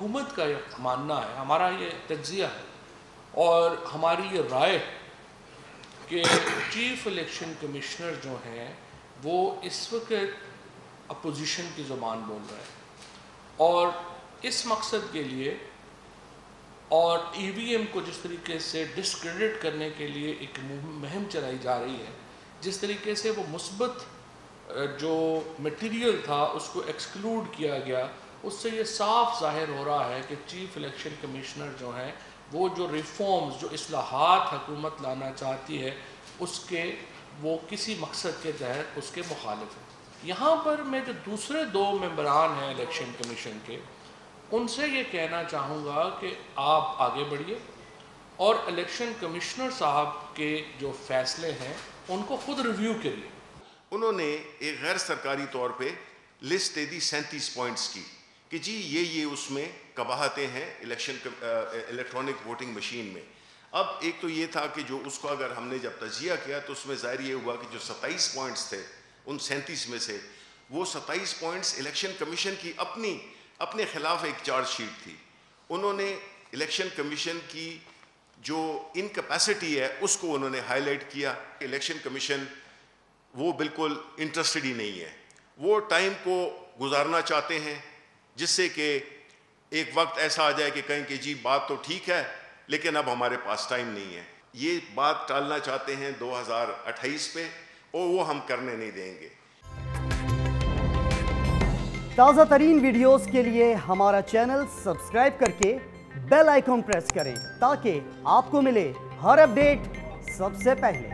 हुकूमत का ये मानना है, हमारा ये तज्जिया है और हमारी ये राय कि चीफ इलेक्शन कमिश्नर जो हैं वो इस वक्त अपोजिशन की ज़ुबान बोल रहे हैं और इस मकसद के लिए और ईवीएम को जिस तरीके से डिस्क्रेडिट करने के लिए एक मुहिम चलाई जा रही है, जिस तरीके से वो मुस्बत जो मटेरियल था उसको एक्सक्लूड किया गया, उससे ये साफ ज़ाहिर हो रहा है कि चीफ इलेक्शन कमिश्नर जो हैं वो जो रिफॉर्म्स, जो इस्लाहात हुकूमत लाना चाहती है उसके वो किसी मकसद के तहत उसके मुखालिफ हैं। यहाँ पर मैं जो दूसरे दो मेंबरान हैं इलेक्शन कमीशन के, उनसे ये कहना चाहूँगा कि आप आगे बढ़िए और इलेक्शन कमिश्नर साहब के जो फैसले हैं उनको खुद रिव्यू करिए। उन्होंने एक गैर सरकारी तौर पे लिस्ट दे दी 37 पॉइंट्स की कि जी ये उसमें कबाहतें हैं इलेक्ट्रॉनिक वोटिंग मशीन में। अब एक तो ये था कि जो उसको अगर हमने जब तजिया किया तो उसमें ज़ाहिर ये हुआ कि जो 27 पॉइंट्स थे उन 37 में से वो 27 पॉइंट्स इलेक्शन कमीशन की अपने ख़िलाफ़ एक चार्ज शीट थी। उन्होंने इलेक्शन कमीशन की जो इनकैपेसिटी है उसको उन्होंने हाईलाइट किया। इलेक्शन कमीशन वो बिल्कुल इंटरेस्टेड ही नहीं है, वो टाइम को गुजारना चाहते हैं जिससे कि एक वक्त ऐसा आ जाए कि कहें कि जी बात तो ठीक है लेकिन अब हमारे पास टाइम नहीं है। ये बात टालना चाहते हैं 2028 पे और वो हम करने नहीं देंगे। ताज़ा तरीन वीडियोस के लिए हमारा चैनल सब्सक्राइब करके बेल आइकॉन प्रेस करें ताकि आपको मिले हर अपडेट सबसे पहले।